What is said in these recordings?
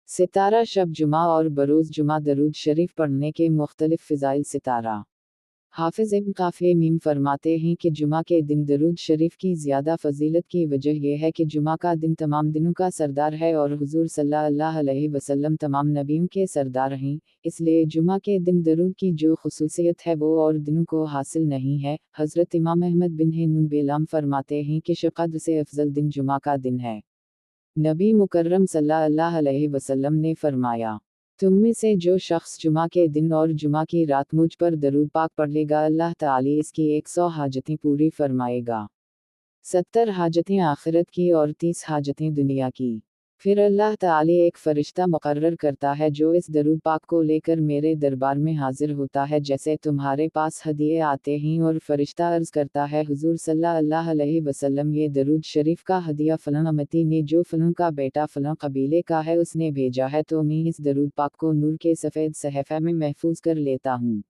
सितारा शब जुमा और बरोज़ जुमा दरूद शरीफ पढ़ने के मुख्तलिफ फ़ज़ाइल। सितारा हाफ़िज़ इब्न काफ़िए मीम फरमाते हैं कि जुमा के दिन दरूद शरीफ की ज़्यादा फ़जीलत की वजह यह है कि जुमा का दिन तमाम दिनों का सरदार है और हुज़ूर सल्लल्लाहु अलैहि वसल्लम तमाम नबियों के सरदार हैं, इसलिए जुमा के दिन दरूद की जो खुसूसियत है वो और दिनों को हासिल नहीं है। हज़रत इमाम अहमद बिन हनबल बेलाम फरमाते हैं कि शक़द्र से अफजल दिन जुमा का दिन है। नबी मुकर्रम सल्लल्लाहु अलैहि वसल्लम ने फरमाया, तुम में से जो शख्स जुमा के दिन और जुमा की रात मुझ पर दरूद पाक पढ़ लेगा, अल्लाह ताला इसकी 100 हाजतें पूरी फरमाएगा। 70 हाजतें आखिरत की और 30 हाजतें दुनिया की। फिर अल्लाह ताला एक फ़रिश्ता मुकर्रर करता है जो इस दरूद पाक को लेकर मेरे दरबार में हाजिर होता है जैसे तुम्हारे पास हदिये आते हैं, और फ़रिश्ता अर्ज़ करता है, हुज़ूर सल्लल्लाहु अलैहि वसल्लम, ये दरूद शरीफ का हदिया फ़लाँ अमती ने जो फ़लाँ का बेटा फ़लाँ कबीले का है उसने भेजा है, तो मैं इस दरूद पाक को नूर के सफ़ेद सहफ़े में महफूज कर लेता हूँ।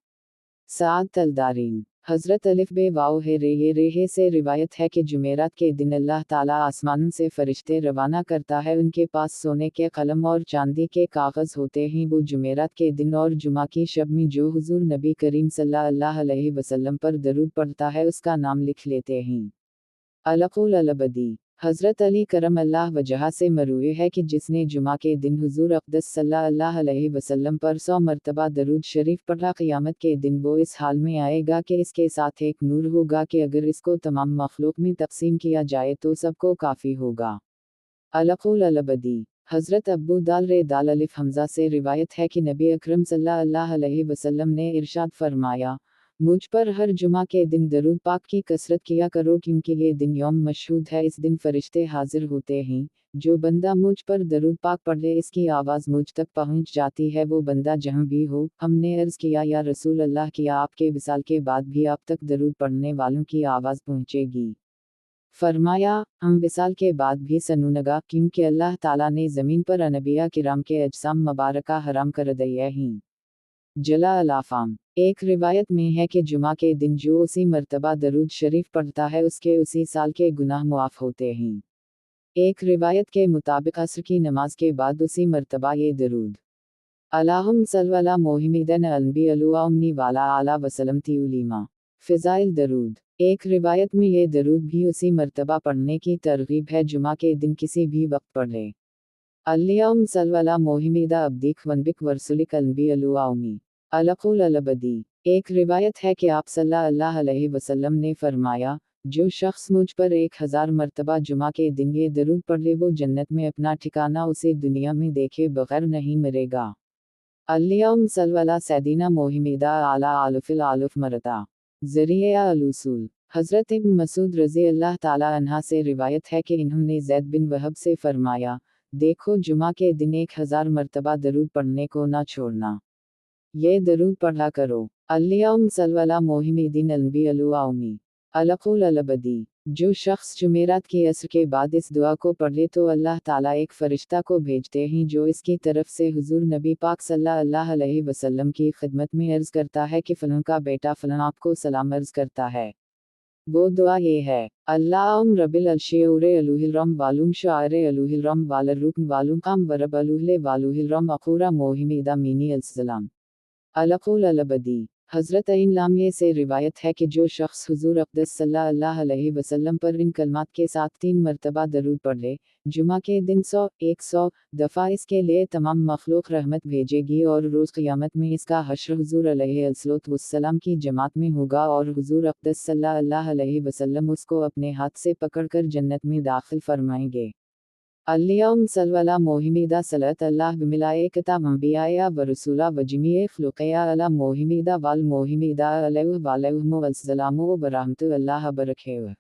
साद तलदारीन हज़रत अलिफ बे वाव है रे ये रेहे से रिवायत है कि जुमेरात के दिन अल्लाह ताला आसमानों से फ़रिश्ते रवाना करता है, उनके पास सोने के कलम और चांदी के कागज़ होते हैं। वो जुमेरात के दिन और जुमा की शब में जो हुज़ूर नबी करीम सल्लल्लाहु अलैहि वसल्लम पर दरूद पढ़ता है उसका नाम लिख लेते हैं। अलक़ुल अलबदी हज़रत अली करम अल्लाह वजह से मरूए है कि जिसने जुमा के दिन हुज़ूर अक़दस सल्लल्लाहु अलैहि वसल्लम पर 100 मरतबा दरूद शरीफ पढ़ा, क़यामत के दिन वो इस हाल में आएगा कि इसके साथ एक नूर होगा कि अगर इसको तमाम मखलूक में तक़सीम किया जाए तो सबको काफ़ी होगा। अलक़ुल अलबदी हज़रत अब्बू दाल रे दाल अलिफ हमज़ा से रिवायत है कि नबी अकरम सल्लल्लाहु अलैहि वसल्लम ने इरशाद फरमाया, मुझ पर हर जुमा के दिन दरूद पाक की कसरत किया करो क्योंकि ये दिन यौम मशहूद है। इस दिन फरिश्ते हाजिर होते हैं, जो बंदा मुझ पर दरूद पाक पढ़ ले इसकी आवाज़ मुझ तक पहुंच जाती है, वो बंदा जहां भी हो। हमने अर्ज़ किया, या रसूल अल्लाह, किया आपके विसाल के बाद भी आप तक दरूद पढ़ने वालों की आवाज़ पहुंचेगी? फरमाया, हम विसाल के बाद भी सनूनगा, क्योंकि अल्लाह ताला ने ज़मीन पर अनबिया किराम के अजसाम मुबारका हराम कर दिए हैं। जला अलाफ़ाम एक रिवायत में है कि जुमा के दिन जो उसी मर्तबा दरूद शरीफ पढ़ता है उसके उसी साल के गुनाह मुआफ़ होते हैं। एक रिवायत के मुताबिक असर की नमाज के बाद उसी मर्तबा ये दरूद, अल्लाहुम्मा सल्लि अला मुहम्मदिन अलनबी अलुअम्नी वाला आला वसल्लम तिउलीमा। फ़िज़ाइल दरूद एक रिवायत में ये दरूद भी उसी मर्तबा पढ़ने की तरगीब है, जुमा के दिन किसी भी वक्त पढ़ ले। अल्लाहुम्मा सल्लि अला मुहम्मद अब्दिक वनबिक वरसुलिक अलनबी अलुअम्मी। अलक़ुल अलबदी एक रिवायत है कि आप सल्लल्लाहु अलैहि वसल्लम ने फरमाया, जो शख्स मुझ पर 1000 मरतबा जुमा के दिन ये दरूद पढ़ ले वो जन्नत में अपना ठिकाना उसे दुनिया में देखे बगैर नहीं मरेगा। अल्लाहुम्मा सल्लि अला सय्यदिना मुहम्मद आला आलुफ़िल आलुफ़ मरता। ज़रिए अलूसूल हज़रत इब्न मसूद रज़ी अल्लाह ताला अन्हा से रिवायत है कि इन्होंने ज़ैद बिन वहब से फरमाया, देखो जुमा के दिन 1000 मरतबा दरूद पढ़ने को ना छोड़ना। ये दरूद पढ़ा करो, अल्लाहुम्मा सल्लि अला मुहम्मदिन अलनबी अलुअम्मी। अलक़ुल अलबदी जो शख्स जुमेरात की असर के बाद इस दुआ को पढ़ ले तो अल्लाह ताला एक फ़रिश्ता को भेजते हैं जो इसकी तरफ से हुज़ूर नबी पाक सल्लल्लाहु अलैहि वसल्लम की खिदमत में अर्ज़ करता है कि फ़लाँ का बेटा फ़लाँ आपको सलाम अर्ज़ करता है। वो दुआ ये है, अल्लाहुम्मा रब्बिल अर्शि उरे अलूहिल रम वालुम शारे अलूहिल रम वालर रुकन वालुम काम वरब अलूहिले वालूहिल रम अखूरा मोहिमिदा मीनी अलसलाम। अलक़ुल अलबदी हज़रत इन लामिये से रिवायत है कि जो शख्स हुज़ूर अक़दस सल्लल्लाहु अलैहि वसल्लम पर इन कलमात के साथ 3 मरतबा दरूद पढ़ ले, जुमा के दिन 100 दफ़ा इसके लिए तमाम मखलूक रहमत भेजेगी और रोज़ क़यामत में इसका हश्र हुज़ूर अलैहिस्सलाम की जमात में होगा और हुज़ूर अक़दस सल्लल्लाहु अलैहि वसल्लम उसको अपने हाथ से पकड़कर जन्नत में दाखिल फरमाएंगे। अल्लाहुम्मा सल्लि अला मुहम्मद सल्लत अल्लाह बिमलाइकता अंबिया व रसूला व जमीए ख़ुलक़िया अला मुहम्मद वाल मुहम्मद अलैहि वसल्लम वस्सलामु व रहमतु अल्लाह बरकatuh।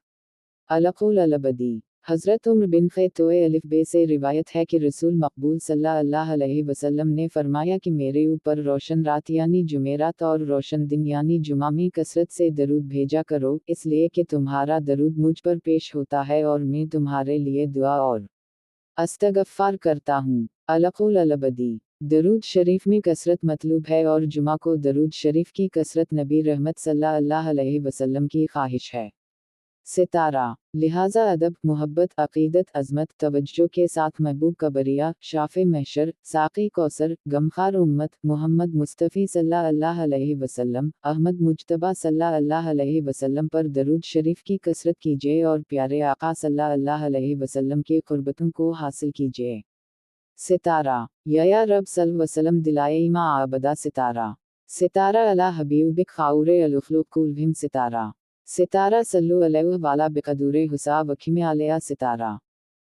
अलक़ुल अलबदी हज़रत उम्र बिन ख़ैतोए अलिफ बे से रिवायत है कि रसूल मक़बूल सल्लल्लाहु अलैहि वसल्लम ने फरमाया कि मेरे ऊपर रोशन रात यानी जुमेरात और रोशन दिन यानी जुमा में कसरत से दरूद भेजा करो, इसलिए कि तुम्हारा दरूद मुझ पर पेश होता है और मैं तुम्हारे लिए दुआ और अस्तग़फ़ार करता हूँ। अलक़ुल अलबदी दरूद शरीफ में कसरत मतलूब है और जुमा को दरूद शरीफ की कसरत नबी रहमत सल्लल्लाहु अलैहि वसल्लम की ख्वाहिश है। ستارہ، لہٰذا ادب، محبت، عقیدت، عظمت، توجہ کے ساتھ محبوب کا بریہ، شافع محشر، ساقی کوثر، غمخوار امت، محمد مصطفی صلی اللہ علیہ وسلم، احمد مجتبیٰ صلی اللہ علیہ وسلم پر درود شریف کی کثرت کیجیے اور پیارے آقا صلی اللہ علیہ وسلم کی قربتوں کو حاصل کیجیے۔ ستارہ، یا رب صلی وسلم دلائے ایماں آبدہ۔ ستارہ علی حبیبک خاور الخلوق کلہم۔ ستارہ، ستارہ صلو علیہ وعلی بقدور حساب وکھم علیہ۔ ستارہ۔